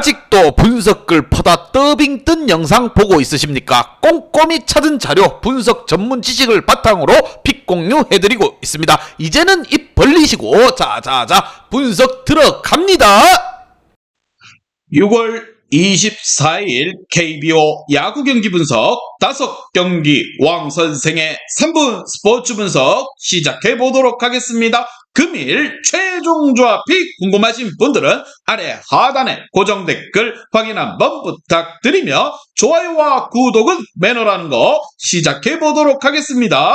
아직도 분석글 퍼다 더빙 뜬 영상 보고 있으십니까? 꼼꼼히 찾은 자료, 분석 전문 지식을 바탕으로 픽 공유해드리고 있습니다. 이제는 입 벌리시고 자자자 분석 들어갑니다. 6월 24일 KBO 야구 경기 분석 5경기 왕 선생의 3분 스포츠 분석 시작해 보도록 하겠습니다. 금일 최종 조합 픽 궁금하신 분들은 아래 하단에 고정 댓글 확인 한번 부탁드리며 좋아요와 구독은 매너라는 거 시작해 보도록 하겠습니다.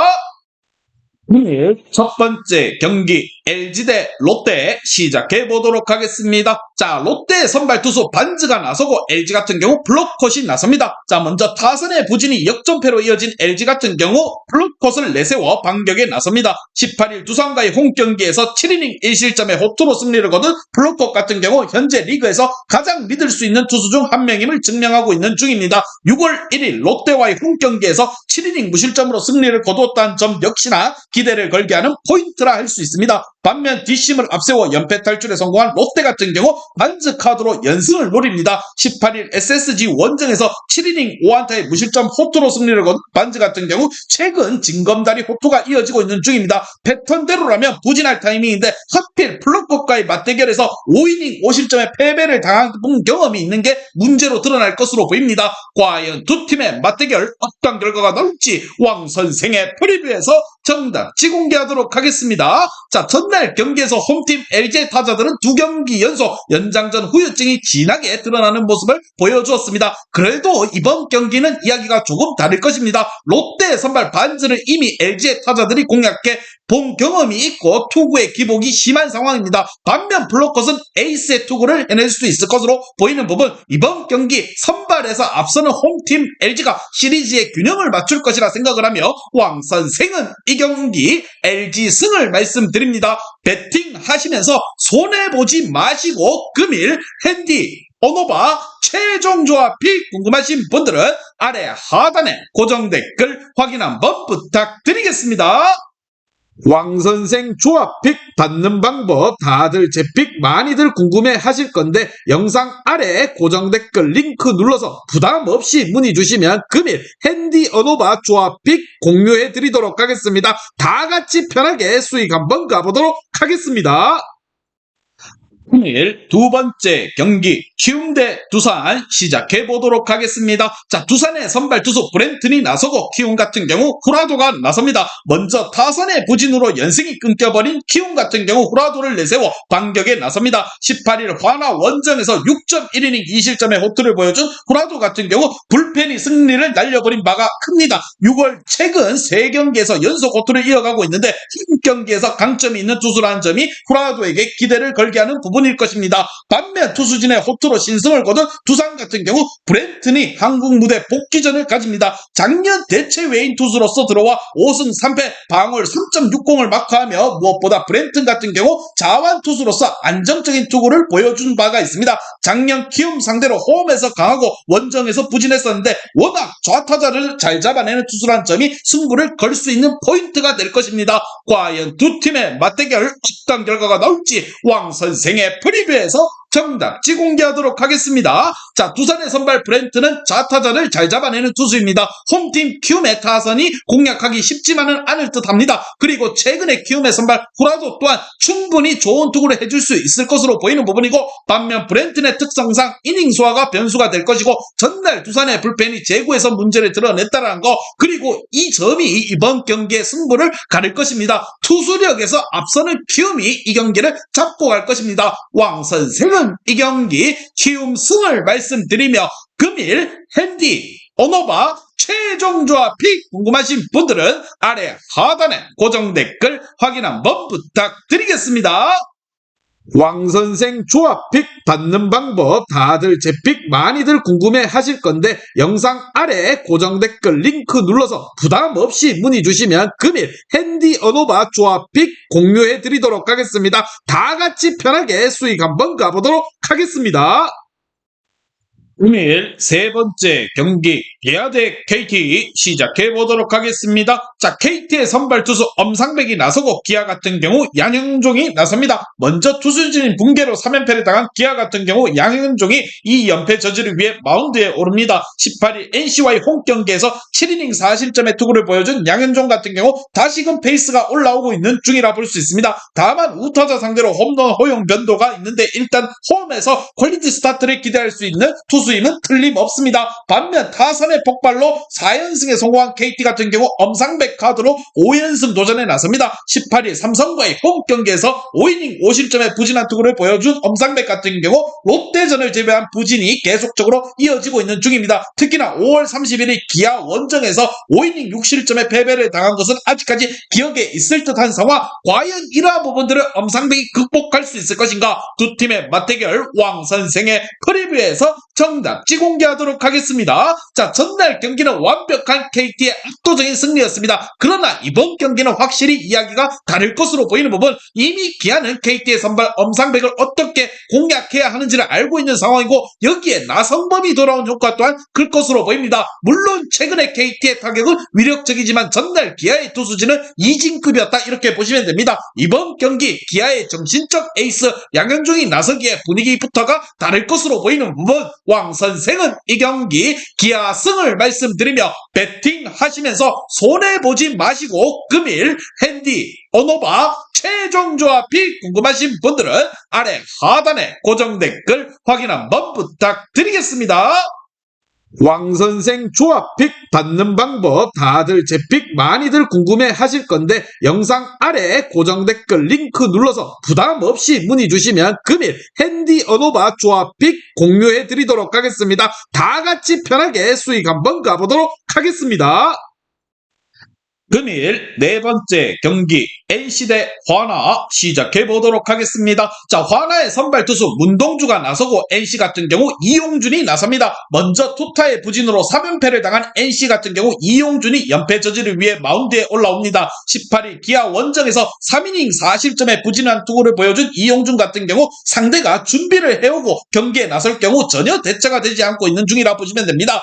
금일 첫 번째 경기 LG 대 롯데 시작해 보도록 하겠습니다. 자, 롯데 선발 투수 반즈가 나서고 LG 같은 경우 블록컷이 나섭니다. 자, 먼저 타선의 부진이 역전패로 이어진 LG 같은 경우 블록컷을 내세워 반격에 나섭니다. 18일 두산과의 홈경기에서 7이닝 1실점의 호투로 승리를 거둔 블록컷 같은 경우 현재 리그에서 가장 믿을 수 있는 투수 중 한 명임을 증명하고 있는 중입니다. 6월 1일 롯데와의 홈경기에서 7이닝 무실점으로 승리를 거두었다는 점 역시나 기대를 걸게 하는 포인트라 할 수 있습니다. 반면 뒷심을 앞세워 연패 탈출에 성공한 롯데 같은 경우 반즈 카드로 연승을 노립니다. 18일 SSG 원정에서 7이닝 5안타의 무실점 호투로 승리를 거둔 반즈 같은 경우 최근 징검다리 호투가 이어지고 있는 중입니다. 패턴대로라면 부진할 타이밍인데 하필 플럭컷과의 맞대결에서 5이닝 5실점의 패배를 당한 경험이 있는 게 문제로 드러날 것으로 보입니다. 과연 두 팀의 맞대결 어떤 결과가 나올지 왕 선생의 프리뷰에서 정답지 공개하도록 하겠습니다. 자, 전날 경기에서 홈팀 LG 타자들은 2경기 연속 연장전 후유증이 진하게 드러나는 모습을 보여주었습니다. 그래도 이번 경기는 이야기가 조금 다를 것입니다. 롯데 선발 반즈를 이미 LG의 타자들이 공략해 본 경험이 있고 투구의 기복이 심한 상황입니다. 반면 블록컷은 에이스의 투구를 해낼 수 있을 것으로 보이는 부분, 이번 경기 선발에서 앞서는 홈팀 LG가 시리즈의 균형을 맞출 것이라 생각을 하며 왕 선생은 이 경기 LG 승을 말씀드립니다. 배팅 하시면서 손해보지 마시고 금일 핸디 오노바 최종 조합 픽 궁금하신 분들은 아래 하단에 고정 댓글 확인 한번 부탁드리겠습니다. 왕선생 조합픽 받는 방법 다들 제 픽 많이들 궁금해 하실 건데 영상 아래 고정 댓글 링크 눌러서 부담 없이 문의 주시면 금일 핸디 어노바 조합픽 공유해 드리도록 하겠습니다. 다 같이 편하게 수익 한번 가보도록 하겠습니다. 금일 두 번째 경기 키움 대 두산 시작해 보도록 하겠습니다. 자, 두산의 선발 투수 브랜튼이 나서고 키움 같은 경우 후라도가 나섭니다. 먼저 타선의 부진으로 연승이 끊겨버린 키움 같은 경우 후라도를 내세워 반격에 나섭니다. 18일 화나 원정에서 6.1이닝 2실점의 호투를 보여준 후라도 같은 경우 불펜이 승리를 날려버린 바가 큽니다. 6월 최근 3경기에서 연속 호투를 이어가고 있는데 한 경기에서 강점이 있는 투수라는 점이 후라도에게 기대를 걸게 하는 부분일 것입니다. 반면 투수진의 호투로 신승을 거둔 두산 같은 경우 브랜튼이 한국 무대 복귀전을 가집니다. 작년 대체 외인 투수로서 들어와 5승 3패 방어율 3.60을 마크하며 무엇보다 브랜튼 같은 경우 자완 투수로서 안정적인 투구를 보여준 바가 있습니다. 작년 키움 상대로 홈에서 강하고 원정에서 부진했었는데 워낙 좌타자를 잘 잡아내는 투수란 점이 승부를 걸 수 있는 포인트가 될 것입니다. 과연 두 팀의 맞대결 어떤 결과가 나올지 왕 선생의 프리뷰에서 정답지 공개하도록 하겠습니다. 자, 두산의 선발 브랜트는 좌타자를 잘 잡아내는 투수입니다. 홈팀 키움의 타선이 공략하기 쉽지만은 않을 듯합니다. 그리고 최근에 키움의 선발 후라도 또한 충분히 좋은 투구를 해줄 수 있을 것으로 보이는 부분이고, 반면 브랜튼의 특성상 이닝 소화가 변수가 될 것이고 전날 두산의 불펜이 제구에서 문제를 드러냈다는 거, 그리고 이 점이 이번 경기의 승부를 가릴 것입니다. 투수력에서 앞서는 키움이 이 경기를 잡고 갈 것입니다. 왕 선생은 이 경기 키움 승을 말씀드리며 금일 핸디 오노바 최종 조합 픽 궁금하신 분들은 아래 하단에 고정 댓글 확인 한번 부탁드리겠습니다. 왕선생 조합픽 받는 방법 다들 제 픽 많이들 궁금해 하실 건데 영상 아래 고정 댓글 링크 눌러서 부담 없이 문의 주시면 금일 핸디 어노바 조합픽 공유해 드리도록 하겠습니다. 다 같이 편하게 수익 한번 가보도록 하겠습니다. 금일 세 번째 경기 기아 대 KT 시작해 보도록 하겠습니다. 자, KT의 선발 투수 엄상백이 나서고 기아 같은 경우 양현종이 나섭니다. 먼저 투수진 붕괴로 3연패를 당한 기아 같은 경우 양현종이 이 연패 저지를 위해 마운드에 오릅니다. 18일 NC와의 홈 경기에서 7이닝 4실점의 투구를 보여준 양현종 같은 경우 다시금 페이스가 올라오고 있는 중이라 볼 수 있습니다. 다만 우타자 상대로 홈런 허용 변도가 있는데 일단 홈에서 퀄리티 스타트를 기대할 수 있는 투수임은 틀림없습니다. 반면 타선의 폭발로 4연승에 성공한 KT 같은 경우 엄상백 카드로 5연승 도전에 나섭니다. 18일 삼성과의 홈 경기에서 5이닝 5실점의 부진한 투구를 보여준 엄상백 같은 경우 롯데전을 제외한 부진이 계속적으로 이어지고 있는 중입니다. 특히나 5월 31일 기아 원정에서 5이닝 6실점의 패배를 당한 것은 아직까지 기억에 있을 듯한 상황. 과연 이러한 부분들을 엄상백이 극복할 수 있을 것인가? 두 팀의 맞대결 왕 선생의 프리뷰에서 정답지 공개하도록 하겠습니다. 자, 전날 경기는 완벽한 KT의 압도적인 승리였습니다. 그러나 이번 경기는 확실히 이야기가 다를 것으로 보이는 부분, 이미 기아는 KT의 선발 엄상백을 어떻게 공략해야 하는지를 알고 있는 상황이고 여기에 나성범이 돌아온 효과 또한 클 것으로 보입니다. 물론 최근에 KT의 타격은 위력적이지만 전날 기아의 투수진은 이진급이었다 이렇게 보시면 됩니다. 이번 경기 기아의 정신적 에이스 양현종이 나서기에 분위기부터가 다를 것으로 보이는 부분, 왕 선생은 이 경기 기아 승을 말씀드리며 배팅하시면서 손해보지 마시고 금일 핸디 언오바 최종 조합이 궁금하신 분들은 아래 하단에 고정 댓글 확인 한번 부탁드리겠습니다. 왕선생 조합픽 받는 방법 다들 제 픽 많이들 궁금해 하실 건데 영상 아래 고정 댓글 링크 눌러서 부담 없이 문의 주시면 금일 핸디 언오바 조합픽 공유해 드리도록 하겠습니다. 다 같이 편하게 수익 한번 가보도록 하겠습니다. 금일 네 번째 경기 NC 대 화나 시작해 보도록 하겠습니다. 자, 화나의 선발 투수 문동주가 나서고 NC 같은 경우 이용준이 나섭니다. 먼저 투타의 부진으로 3연패를 당한 NC 같은 경우 이용준이 연패 저지를 위해 마운드에 올라옵니다. 18일 기아 원정에서 3이닝 4실점의 부진한 투구를 보여준 이용준 같은 경우 상대가 준비를 해오고 경기에 나설 경우 전혀 대처가 되지 않고 있는 중이라 보시면 됩니다.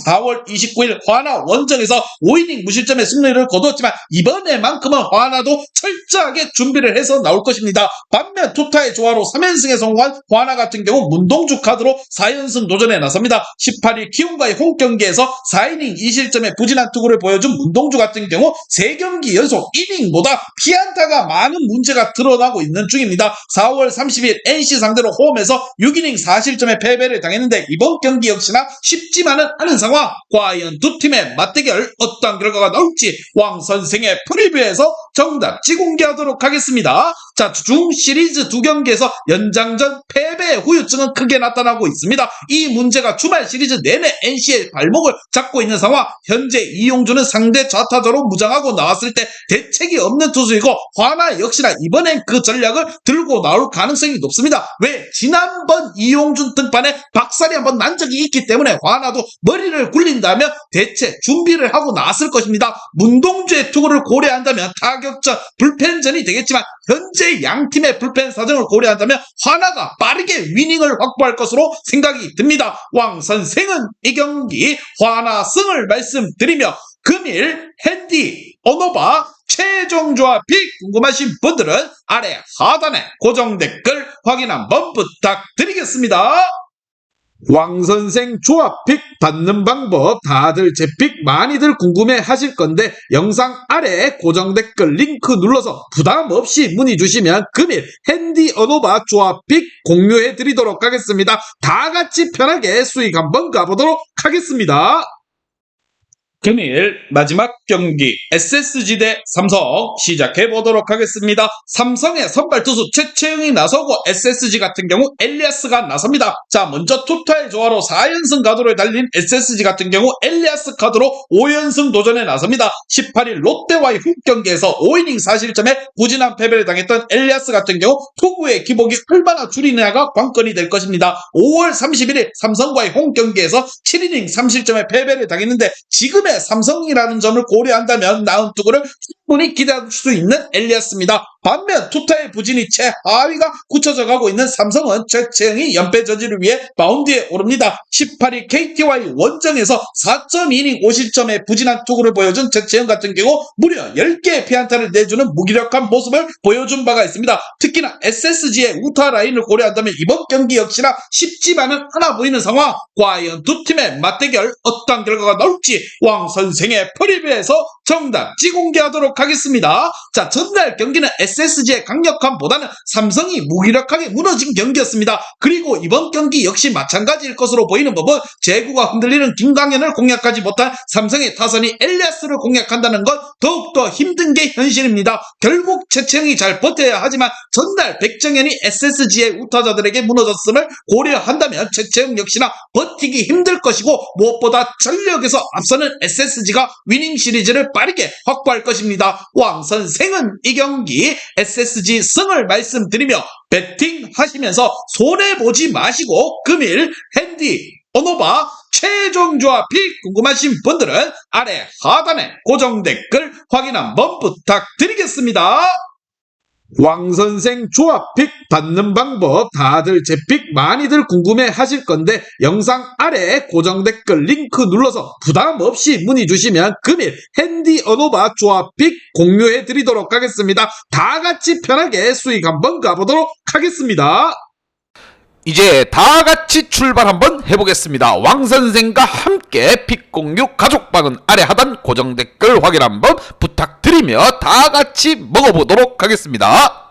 4월 29일 화나 원정에서 5이닝 무실점의 승리를 거두었지만 이번에만큼은 화나도 철저하게 준비를 해서 나올 것입니다. 반면 투타의 조화로 3연승에 성공한 화나 같은 경우 문동주 카드로 4연승 도전에 나섭니다. 18일 키움과의 홈 경기에서 4이닝 2실점의 부진한 투구를 보여준 문동주 같은 경우 3경기 연속 이닝보다 피안타가 많은 문제가 드러나고 있는 중입니다. 4월 30일 NC 상대로 홈에서 6이닝 4실점의 패배를 당했는데 이번 경기 역시나 쉽지만은 않은 상황. 과연 두 팀의 맞대결 어떤 결과가 나올지 왕 선생의 프리뷰에서 정답지 공개하도록 하겠습니다. 자, 중 시리즈 2경기에서 연장전 패배의 후유증은 크게 나타나고 있습니다. 이 문제가 주말 시리즈 내내 NC의 발목을 잡고 있는 상황. 현재 이용준은 상대 좌타자로 무장하고 나왔을 때 대책이 없는 투수이고 화나 역시나 이번엔 그 전략을 들고 나올 가능성이 높습니다. 왜? 지난번 이용준 등판에 박살이 한번 난 적이 있기 때문에 화나도 머리를 굴린다면 대체 준비를 하고 나왔을 것입니다. 문동주의 투구를 고려한다면 타격전, 불펜전이 되겠지만 현재 양팀의 불펜 사정을 고려한다면 화나가 빠르게 위닝을 확보할 것으로 생각이 듭니다. 왕 선생은 이 경기 화나 승을 말씀드리며 금일 핸디 언오바 최종 조합이 궁금하신 분들은 아래 하단에 고정 댓글 확인 한번 부탁드리겠습니다. 왕선생 조합픽 받는 방법 다들 제 픽 많이들 궁금해 하실 건데 영상 아래 고정 댓글 링크 눌러서 부담 없이 문의 주시면 금일 핸디 언오바 조합픽 공유해 드리도록 하겠습니다. 다 같이 편하게 수익 한번 가보도록 하겠습니다. 금일 마지막 경기 SSG 대 삼성 시작해 보도록 하겠습니다. 삼성의 선발 투수 최채영이 나서고 SSG 같은 경우 엘리아스가 나섭니다. 자, 먼저 투타의 조화로 4연승 가도를 달린 SSG 같은 경우 엘리아스 카드로 5연승 도전에 나섭니다. 18일 롯데와의 홈 경기에서 5이닝 4실점에 부진한 패배를 당했던 엘리아스 같은 경우 투구의 기복이 얼마나 줄이느냐가 관건이 될 것입니다. 5월 31일 삼성과의 홈 경기에서 7이닝 3실점의 패배를 당했는데 지금의 때문에 삼성이라는 점을 고려한다면 나은 투구를 충분히 기대할 수 있는 엘리아스입니다. 반면 투타의 부진이 최하위가 굳혀져 가고 있는 삼성은 최채영이 연패 저지를 위해 마운드에 오릅니다. 18일 KT와의 원정에서 4.2이닝 5실점의 부진한 투구를 보여준 최채영 같은 경우 무려 10개의 피안타를 내주는 무기력한 모습을 보여준 바가 있습니다. 특히나 SSG의 우타 라인을 고려한다면 이번 경기 역시나 쉽지만은 않아 보이는 상황. 과연 두 팀의 맞대결 어떤 결과가 나올지 왕 선생의 프리뷰에서 정답지 공개하도록 하겠습니다. 자, 전날 경기는 SSG의 강력함보다는 삼성이 무기력하게 무너진 경기였습니다. 그리고 이번 경기 역시 마찬가지일 것으로 보이는 법은 제구가 흔들리는 김강현을 공략하지 못한 삼성의 타선이 엘리아스를 공략한다는 건 더욱더 힘든 게 현실입니다. 결국 최채영이 잘 버텨야 하지만 전날 백정현이 SSG의 우타자들에게 무너졌음을 고려한다면 최채영 역시나 버티기 힘들 것이고 무엇보다 전력에서 앞서는 SSG가 위닝 시리즈를 빠르게 확보할 것입니다. 왕 선생은 이 경기 SSG 승을 말씀드리며 배팅 하시면서 손해보지 마시고 금일 핸디 언오바 최종 조합이 궁금하신 분들은 아래 하단에 고정 댓글 확인 한번 부탁드리겠습니다. 왕선생 조합픽 받는 방법 다들 제 픽 많이들 궁금해 하실 건데 영상 아래 고정 댓글 링크 눌러서 부담 없이 문의 주시면 금일 핸디 언오바 조합픽 공유해 드리도록 하겠습니다. 다 같이 편하게 수익 한번 가보도록 하겠습니다. 이제 다 같이 출발 한번 해보겠습니다. 왕 선생과 함께 픽 공유 가족방은 아래 하단 고정 댓글 확인 한번 부탁드리며 다 같이 먹어보도록 하겠습니다.